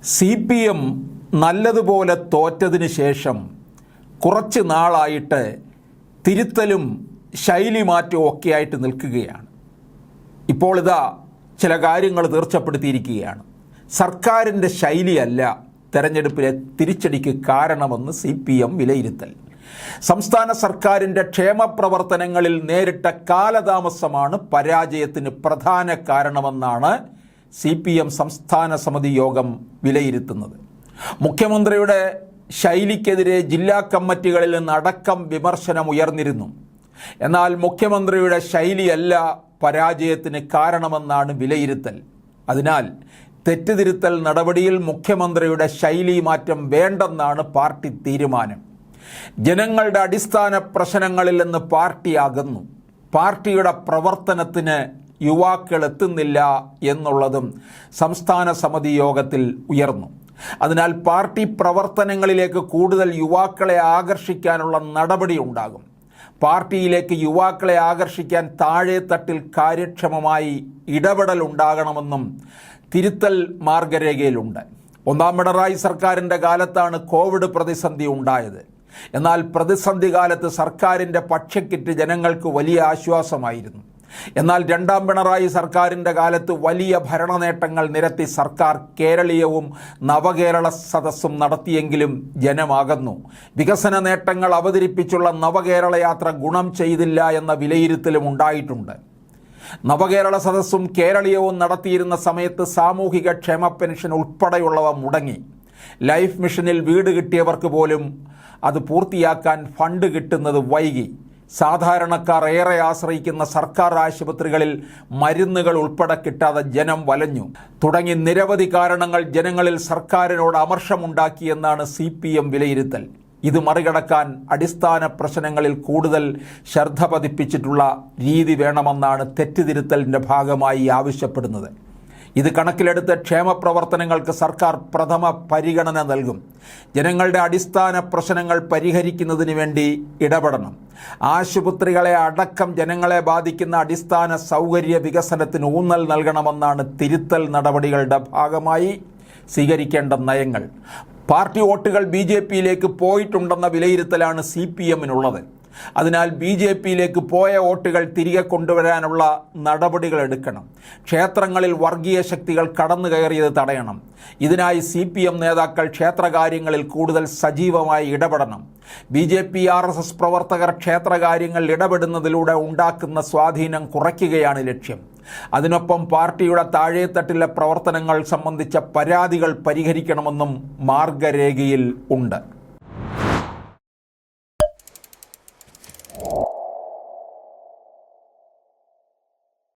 CPM നല്ലതുപോലെ തോറ്റതിന് ശേഷം കുറച്ച് നാളായിട്ട് തിരുത്തലും ശൈലി മാറ്റവും ഒക്കെ ആയിട്ട് നിൽക്കുകയാണ്. ഇപ്പോൾ ഇതാ ചില കാര്യങ്ങൾ തീർച്ചപ്പെടുത്തിയിരിക്കുകയാണ്. സർക്കാരിൻ്റെ ശൈലിയല്ല തെരഞ്ഞെടുപ്പിലെ തിരിച്ചടിക്ക് കാരണമെന്ന് CPM വിലയിരുത്തൽ. സംസ്ഥാന സർക്കാരിൻ്റെ ക്ഷേമപ്രവർത്തനങ്ങളിൽ നേരിട്ട കാലതാമസമാണ് പരാജയത്തിന് പ്രധാന കാരണമെന്നാണ് CPM സംസ്ഥാന സമിതി യോഗം വിലയിരുത്തുന്നത്. മുഖ്യമന്ത്രിയുടെ ശൈലിക്കെതിരെ ജില്ലാ കമ്മിറ്റികളിൽ നിന്നടക്കം വിമർശനം ഉയർന്നിരുന്നു. എന്നാൽ മുഖ്യമന്ത്രിയുടെ ശൈലിയല്ല പരാജയത്തിന് കാരണമെന്നാണ് വിലയിരുത്തൽ. അതിനാൽ തെറ്റുതിരുത്തൽ നടപടിയിൽ മുഖ്യമന്ത്രിയുടെ ശൈലി മാറ്റം വേണ്ടെന്നാണ് പാർട്ടി തീരുമാനം. ജനങ്ങളുടെ അടിസ്ഥാന പ്രശ്നങ്ങളിൽ നിന്ന് പാർട്ടി അകന്നു. പാർട്ടിയുടെ പ്രവർത്തനത്തിന് യുവാക്കൾ എത്തുന്നില്ല എന്നുള്ളതും സംസ്ഥാന സമിതി യോഗത്തിൽ ഉയർന്നു. അതിനാൽ പാർട്ടി പ്രവർത്തനങ്ങളിലേക്ക് കൂടുതൽ യുവാക്കളെ ആകർഷിക്കാനുള്ള നടപടി ഉണ്ടാകും. പാർട്ടിയിലേക്ക് യുവാക്കളെ ആകർഷിക്കാൻ താഴെത്തട്ടിൽ കാര്യക്ഷമമായി ഇടപെടൽ ഉണ്ടാകണമെന്നും തിരുത്തൽ മാർഗരേഖയിലുണ്ട്. ഒന്നാം പിണറായി സർക്കാരിൻ്റെ കാലത്താണ് കോവിഡ് പ്രതിസന്ധി ഉണ്ടായത്. എന്നാൽ പ്രതിസന്ധി കാലത്ത് സർക്കാരിൻ്റെ പക്ഷക്കിറ്റ് ജനങ്ങൾക്ക് വലിയ ആശ്വാസമായിരുന്നു. എന്നാൽ രണ്ടാം പിണറായി സർക്കാരിൻ്റെ കാലത്ത് വലിയ ഭരണ നേട്ടങ്ങൾ നിരത്തി സർക്കാർ കേരളീയവും നവകേരള സദസ്സും നടത്തിയെങ്കിലും ജനമാകുന്നു. വികസന നേട്ടങ്ങൾ അവതരിപ്പിച്ചുള്ള നവകേരള യാത്ര ഗുണം ചെയ്തില്ല എന്ന വിലയിരുത്തലും ഉണ്ടായിട്ടുണ്ട്. നവകേരള സദസ്സും കേരളീയവും നടത്തിയിരുന്ന സമയത്ത് സാമൂഹിക ക്ഷേമ പെൻഷൻ ഉൾപ്പെടെയുള്ളവ മുടങ്ങി. ലൈഫ് മിഷനിൽ വീട് കിട്ടിയവർക്ക് പോലും അത് പൂർത്തിയാക്കാൻ ഫണ്ട് കിട്ടുന്നത് വൈകി. സാധാരണക്കാർ ഏറെ ആശ്രയിക്കുന്ന സർക്കാർ ആശുപത്രികളിൽ മരുന്നുകൾ ഉൾപ്പെടെ കിട്ടാതെ ജനം വലഞ്ഞു. തുടങ്ങി നിരവധി കാരണങ്ങൾ ജനങ്ങളിൽ സർക്കാരിനോട് അമർഷമുണ്ടാക്കിയെന്നാണ് CPM വിലയിരുത്തൽ. ഇത് മറികടക്കാൻ അടിസ്ഥാന പ്രശ്നങ്ങളിൽ കൂടുതൽ ശ്രദ്ധ പതിപ്പിച്ചിട്ടുള്ള രീതി വേണമെന്നാണ് തെറ്റുതിരുത്തലിൻ്റെ ഭാഗമായി ആവശ്യപ്പെടുന്നത്. ഇത് കണക്കിലെടുത്ത് ക്ഷേമപ്രവർത്തനങ്ങൾക്ക് സർക്കാർ പ്രഥമ പരിഗണന നൽകും. ജനങ്ങളുടെ അടിസ്ഥാന പ്രശ്നങ്ങൾ പരിഹരിക്കുന്നതിന് വേണ്ടി ഇടപെടണം. ആശുപത്രികളെ അടക്കം ജനങ്ങളെ ബാധിക്കുന്ന അടിസ്ഥാന സൗകര്യ വികസനത്തിന് ഊന്നൽ നൽകണമെന്നാണ് തിരുത്തൽ നടപടികളുടെ ഭാഗമായി സ്വീകരിക്കേണ്ട നയങ്ങൾ. പാർട്ടി വോട്ടുകൾ BJPയിലേക്ക് പോയിട്ടുണ്ടെന്ന വിലയിരുത്തലാണ് CPMനുള്ളത്. അതിനാൽ BJPയിലേക്ക് പോയ വോട്ടുകൾ തിരികെ കൊണ്ടുവരാനുള്ള നടപടികൾ എടുക്കണം. ക്ഷേത്രങ്ങളിൽ വർഗീയ ശക്തികൾ കടന്നു കയറിയത് തടയണം. ഇതിനായി CPM നേതാക്കൾ ക്ഷേത്രകാര്യങ്ങളിൽ കൂടുതൽ സജീവമായി ഇടപെടണം. BJP RSS പ്രവർത്തകർ ക്ഷേത്രകാര്യങ്ങളിൽ ഇടപെടുന്നതിലൂടെ ഉണ്ടാക്കുന്ന സ്വാധീനം കുറയ്ക്കുകയാണ് ലക്ഷ്യം. അതിനൊപ്പം പാർട്ടിയുടെ താഴെത്തട്ടിലെ പ്രവർത്തനങ്ങൾ സംബന്ധിച്ച പരാതികൾ പരിഹരിക്കണമെന്നും മാർഗരേഖയിൽ ഉണ്ട്.